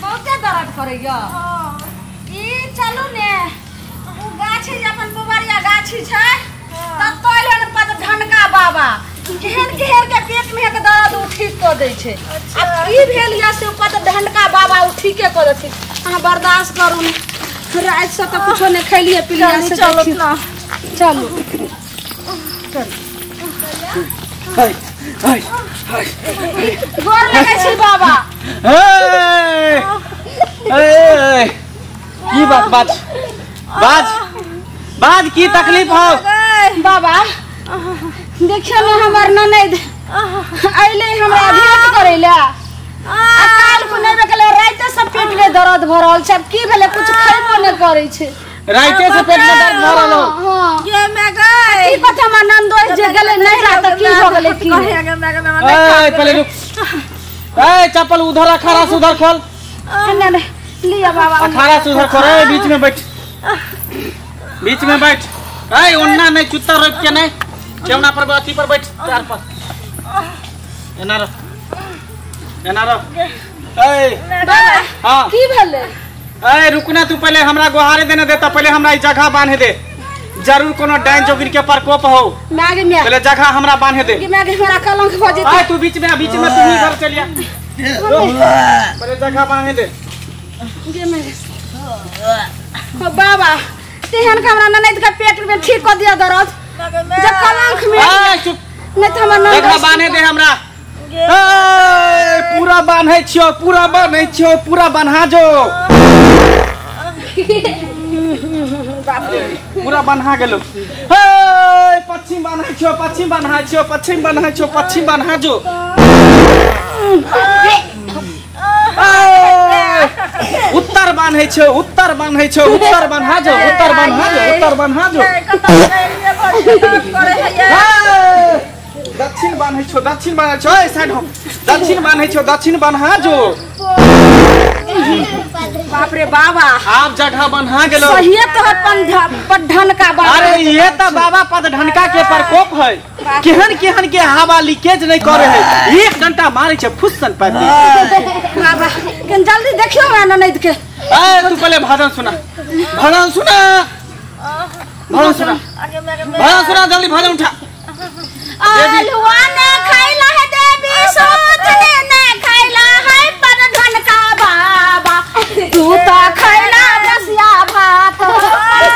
बहुते दर्द करैया। ई चलू ने उ गाछी अपन पुबरिया गाछी छै त तोले न पत ढनका बाबा केहन केहन के पेट में के दर्द उ ठीक कर दै छै। अब ई भेल या से पत ढनका बाबा उ ठीके कर दै छै। अहाँ बर्दाश्त करू ने रात से त कुछो ने खैलिए पिलिए से चलो ना चलो चल हाय हाय हाय गोर लगै छी बाबा। ए की बात बात बाज बाज की तकलीफ हो बाबा? देखियो न हमर ननद आइले हमरा भेंट करैला आ काल को नेबे कले राते से पेट में दर्द भरल छै। की भेले कुछ खैबो न करै छै। राइते से पेट में दर्द भरल हो। हां ये मैं गई की पता म नंदोई जे गेले नहीं रात की हो गेले की कहे गे मैं ए पहले रुक। ए चप्पल उधर अखाड़ा से उधर खोल। नहीं लिया बाबा अखाड़ा से उधर खोल। ए बीच में बैठ बीच में बैठ। ए ओन्ना नहीं चुत्ता रोक के नहीं चौना पर अथी पर बैठ चार पर एना रो एना रो। ए बाबा हां की भेले? ए रुकना तू पहले हमरा गोहारे देने देता पहले हमरा ई जगह बांधे दे। जरूर कोनो डाइन जोगिन के प्रकोप हो मागे में पहले जगह हमरा बांधे दे। कि मागे हमरा कलंक हो जेते। आ तू बीच में तू ही घर चलिया पहले जगह बांधे दे। ये मैं ओ बाबा तेहन का हमरा ननद का पेट में ठीक कर दिया दर्द जे कलंक में ए चुप नहीं त हमर ननद जगह बांधे दे हमरा। ए पूरा बांधै छियो पूरा बांधा जो पूरा बांधा गेलो। हे पश्चिम बांधै छियो पश्चिम बांधा जो। उत्तर बांधै छियो उत्तर बांधा जो। दक्षिण बांधै छियो ए साइड हो दक्षिण बांधा जो। बाप रे बाबा आप जगह बन्हा गेलो। सही तो पढ़न का बाबा। अरे ये तो बाबा पद ढनका के प्रकोप है। केहन के हवा लीकेज नहीं करे है। एक घंटा मारे छे फुसन पाती बाबा कन जल्दी देखियो हमरा ननद के। ए तू पहले भजन सुना जल्दी भजन उठा। आलुआ ने खैला है देवी सोच ने खैला है पद ढनका बाबा। तू तो खैला बसिया भात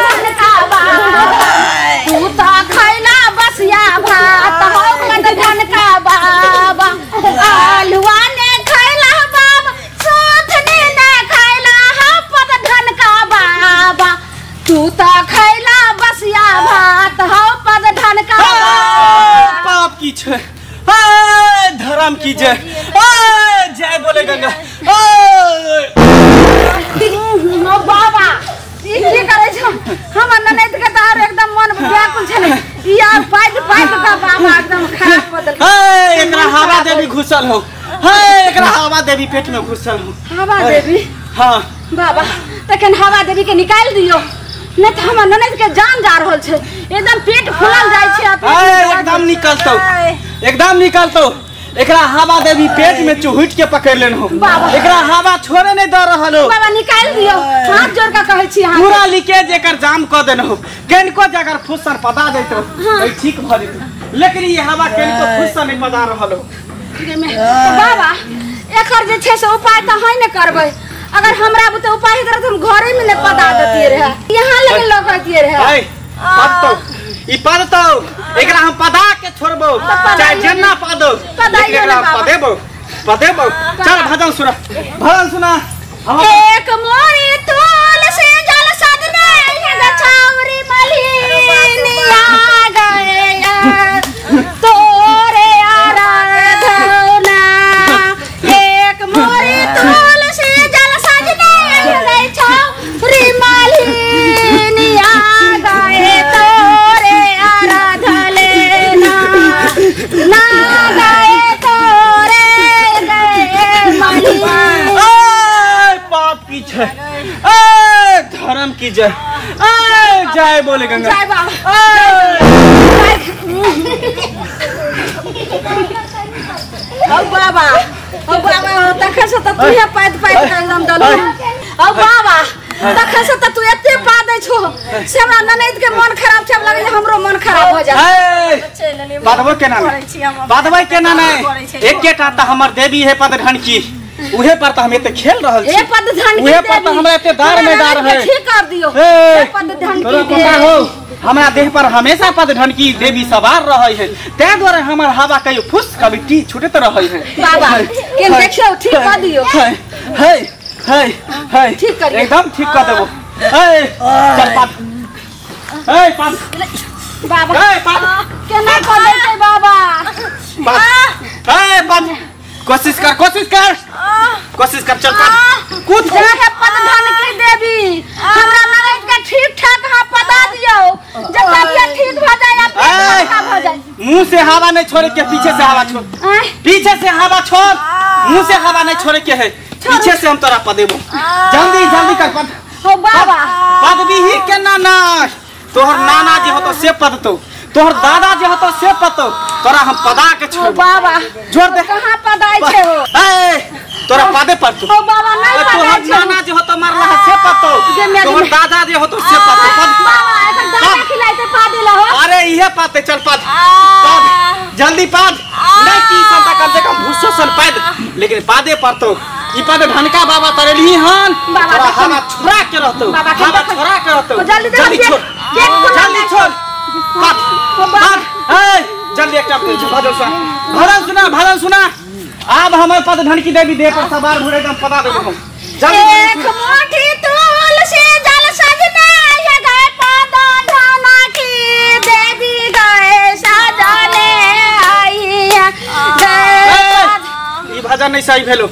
ढनका बाबा। तू तो खैला बसिया भात पद ढनका बाबा। आलुआ ने खैला बाबा सोच ने खैला है पद ढनका बाबा। तू तो खैला बसिया भात हो पद ढनका पाप की छे धर्म की जय जय बोले गंगा। बाबा ई की करे छ हमर ननद के तार एकदम मन व्याकुल छले। यार पाइट का बाबा एकदम खराब बदल। एकरा हवा देवी घुसल हो। एकरा हवा देवी पेट में घुसल हो। हवा देवी हां बाबा तखन हवा देवी के निकाल दियो नहीं तो हमर ननद के जान जा रहल छै। एकदम पेट फुलल जाय छै। एकदम निकलतो एकरा हवा देवी पेट में चुहुट के पकड़ लेन हो। एकरा हवा छोड़े नहीं द रहल हो। बाबा निकाल दियो हाथ जोड़ के कहै छी। हां पूरा लीकेज एकर जाम क देन हो। केनको जगह फुस्सन पदा जइतो ए ठीक भ जइतो लेकिन ये हवा केनको फुस्सन नहीं पदा रहल हो। बाबा एकर जे छै से उपाय त है न करबै। अगर हमरा बुते उपाय करत हम घरे में ने पदा देतिए रहे यहां लगे लगतिए रहे। ई पदतो एकरा हम पदा के छोड़बो चाहे जन्ना पदो एकरा पदेबो। चल भजन सुना एक मोरी तुलसी जल सदने गछौरी मलिनिया गए तोरे आराधना। एक मोरी तुलसी जल सदने गछौरी मलिनिया गए तोरे आराधना ना गए तोरे गए मलिनिया। पाप की जय धर्म की जय जय बोले गंगा। जय बाबा बाबा बाबा तखन से त तू हे पैद एकदम दलो अब बाबा तखन से त तू एते पा दे छो से हमरा ननद के मन खराब छ लगे हमरो मन खराब हो जाए बादबो केना नहीं बादबो केना नहीं एकेटा त हमर देवी है पदधन की उहे पर त हम एते खेल रहल छी ए पदधन की उहे पर त हमरा एते दार में दार है ठीक कर दियो पदधन की दे हो हमरा देह पर हमेशा पदधन की देवी सवार रहै है ते द्वारा हमर हवा कहियो फुस कभी टी छूटत रहै है बाबा के देखियो ठीक कर दियो है ठीक कर एकदम ठीक कर देबो चल पाद बाबा केना कर देते बाबा पाद कोशिश कर चल कूद जा है पदधन की देवी हमरा ननद के ठीक ठाक हां पता दियो जब तबियत ठीक भ जाए पेट खराब हो जाए मुंह से हवा नहीं छोड़े के पीछे से हवा छोड़ पीछे से हवा छोड़ मुंह से हवा नहीं छोड़े के है पीछे से हम तोरा पदेबो जल्दी कर पद हो बाबा पद भी ही के नाना तोहर नाना जी हो तो से पद तो तोहर दादा जी हो तो से पतो तोरा हम पदा के छोड़ बाबा जोर दे कहां पदाई छे हो तोरा पादे पर तू हो बाबा नहीं तोहर नाना जी हो तो मारला से पतो तोहर दादा जी हो तो से पतो बाबा एकर दादा खिलाइते पादे ला हो अरे इहे पाते चल पाद जल्दी पाद नहीं की संता कम से कम भूसो सन पाद लेकिन पादे पर तो ई पादे ढनका बाबा तरेली हन तोरा हवा छोड़ा के रहतो हवा छोड़ा के रहतो जल्दी छोड़ पाद जल्दी एक भजन सुना अब हमारे पद धन की देवी देह पर सवार घुरे एकदम पता देबो हम जल्दी एक मोटी तुलसी जल सजने ये गए पद धन की देवी गए सजने आई ई भजन नहीं सही भेलो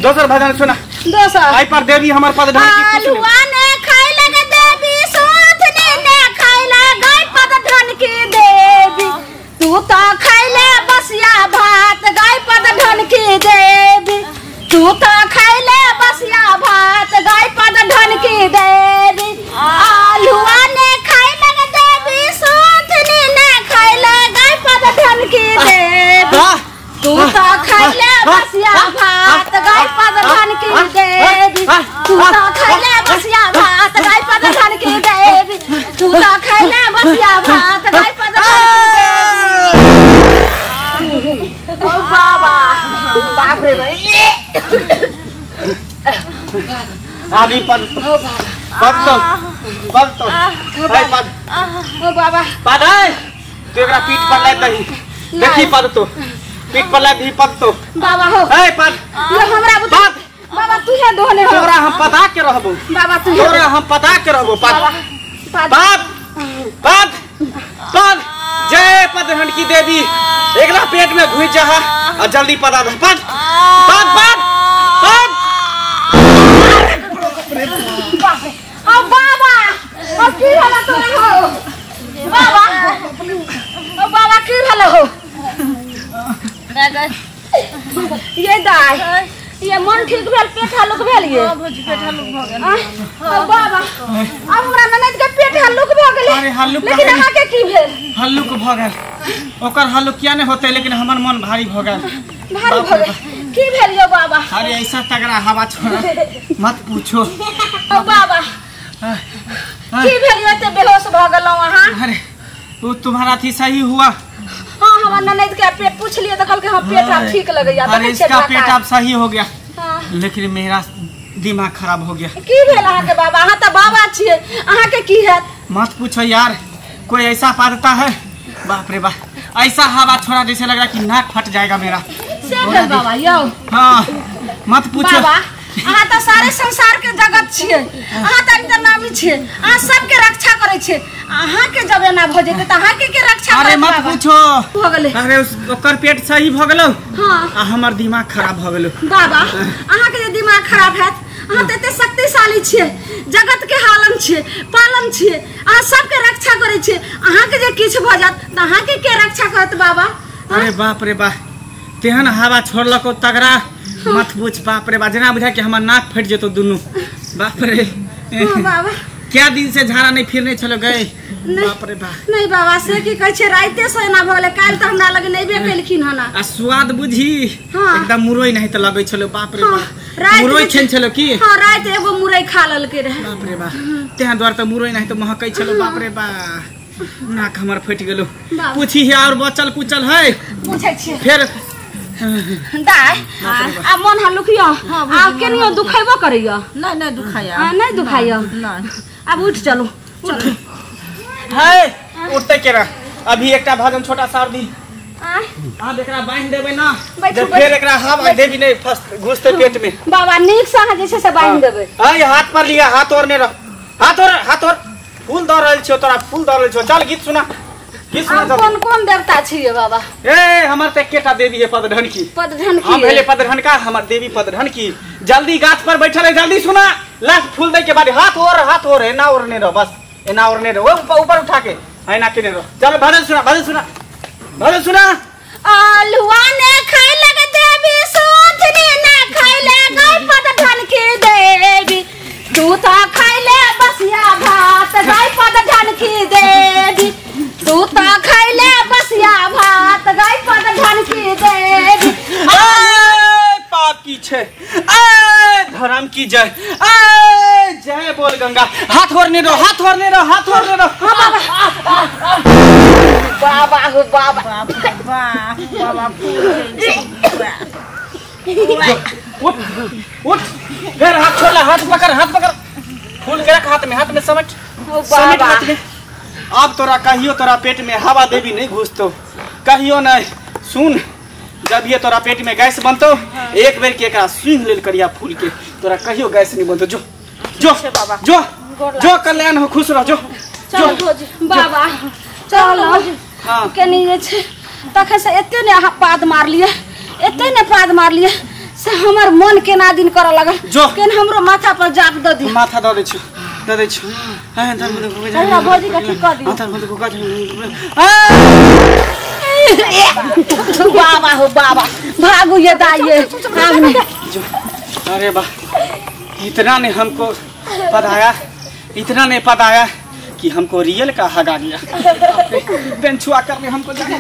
दोसर भजन सुना दोसर आई पर देवी हमार पद धन की आलुआ ने खाई लगे देवी सूथनी ने खाइला गए पद धन की देवी तू तो खाइले बसिया भात गए पद धन की देवी तू तो खाइले बसिया भात गए पद धन की देवी आलुआ ने खाई लगे देवी सूथनी ने खाइला गए पद धन की देवी तू तो खाइले बसिया भात गए पद धन की देवी तू तो खाइले बसिया भात गए पद धन की देवी तू तो खाइले बसिया भात गए पद धन की देवी ओ बाबा बाप रे अभी पद तो हाय पद ओ बाबा पद है तू एकरा पीठ पर ला दही देखी पद तो पीठ पर ला दी पद तो बाबा हो ए पद ये हमरा पद बाबा तू है दोने हो तोरा हम पता के रहबो बाबा तू तोरा हम पता के रहबो पद पद जय पदहन की देवी एकरा पेट में घुस जा और जल्दी पदा दे पद ओ बाबा ओ की हला तोरे हो बाबा ओ बाबा की हला हो ये दाई ये मन ठीक भेल पेट हल्लुक भेल ये पेट हल्लुक भ गेल ओ बाबा अब हमरा ननद के पेट हल्लुक भ गेल अरे हल्लुक लेकिन अहाँ के की भेल हल्लुक भ गेल ओकर हल्लुक किया नहीं होते लेकिन हमर मन भारी भ गेल भारी भ गेल की भेल यो बाबा अरे ऐसा तगड़ा हवा छोड़ा मत पूछो ओ बाबा की भेल यो ते बेहोश भ गेलौ अहाँ अरे वो तुम्हारा थी सही हुआ हां हमार ननद के पेट पूछ लिए देखल के हम पेट अब ठीक लग गया अरे इसका पेट अब सही हो गया हां लेकिन मेरा दिमाग खराब हो गया की भेल अहाँ के बाबा अहाँ त बाबा छिए अहाँ के की है मत पूछो यार कोई ऐसा पादता है बाप रे बाप ऐसा हवा छोड़ा जैसे लग रहा कि नाक फट जाएगा मेरा से भेल बाबा यो हाँ मत पूछो बाबा अहाँ त सारे संसार के जगत छिए अहाँ त अंतर्यामी छिए अहाँ सबके रक्षा करे छिए अहाँ के जब एना भ जेते त अहाँ के रक्षा अरे मत पूछो भ गेले अरे ओकर पेट सही भ गेलो हां आ हमर दिमाग खराब भ गेलो बाबा अहाँ के दिमाग खराब है अहाँ त एते शक्तिशाली छिए जगत के हालन छिए पालन छिए अहाँ सबके रक्षा करे छिए अहाँ के जे किछ भ जात त अहाँ के रक्षा करत बाबा अरे बाप रे बाप तेहन हवा छोड़लको तगड़ा मत पूछ बाप रे बा जना बुझा कि हमर नाक फट जेतो दुनु बाप रे बाबा क्या दिन से झाड़ा नहीं फिरने चलो गए? बाप रे बाप। नहीं बाबा से की कहै छै राइते से ना भगले काल त हमरा लगे नैबे केलखिन हना। आ स्वाद बुझी एकदम मुरई नहीं तो लगे चलो। बाप रे बाप। मुरई छन चलो की? हां रात एगो मुरई खा ललके रहे। बाप रे बाप। तेहा द्वार तो मुरई नहीं तो महकै चलो। बाप रे बाप। नाक हमर फट गेलो। पूछी है और बचल कुचल है? पूछै छी फिर दाय आ मन हलुकिया आ केनियो दुखैबो करैया? नहीं दुखाया। नहीं दुखाया नहीं। अब उठ चलो उठ। है उठते केरा अभी एकटा भजन छोटा सार दी। हां एकरा बांध देबे ना जब फिर एकरा हवा देबी नहीं फर्स्ट घुसते पेट में। बाबा नीक से जैसे से बांध देबे। हां ये हाथ पर लिया हाथ और ने रह हाथ और फूल द रहल छो तोरा फूल द रहल छो। चल गीत सुना कौन देवता छिए बाबा? ए हमर ते केटा देवी है पदधन की। पदधन की हम भेले पदधन का हमर देवी पदधन की। जल्दी गाछ पर बैठल है जल्दी सुना लास्ट फूल दे के बाद हाथ और है ना और ने रहो बस एना और ने रहो ऊपर उठा के है ना के ने रहो। चल भजन सुना आलुआ ने खाई लगे देवी सोथनी ने खाई ले गई पदधन की देवी। तू तो खाई ले बसिया भात गई पदधन की देवी। तू तो खाई ले बसिया भात गई पदधन की देवी। पाप की छे धर्म की जय जय बोल गंगा। हाथ ओरने रहो बाबा हो बाबा उठ फिर हाथ छोड़ हाथ पकड़ फूल के रख हाथ में समेट हाथ में। अब तोरा कहियो तोरा पेट में हवा देवी नहीं घुसतो कहियो नहीं। सुन जब ये तोरा पेट में गैस बनतो एक बेर के एकरा सुंघ लेल करिया फूल के तोरा कहियो गैस नहीं बनतो। जो कल्याण हो खुश रह जो बाबा चल केनी जे छै तखे से एते ने पाद मार लिए से हमर मन केना दिन कर लगल केन हमरो माथा पर जाप द दी। माथा द दे छु हां धन मन को जा भौजी का ठीक कर दी। धन मन को का बाबा हो बाबा भागू ये दाइए आगने जो। अरे बा इतना ने हमको पद आया कि हमको रियल का हगा दिया। बेंचुआ करने हमको जाना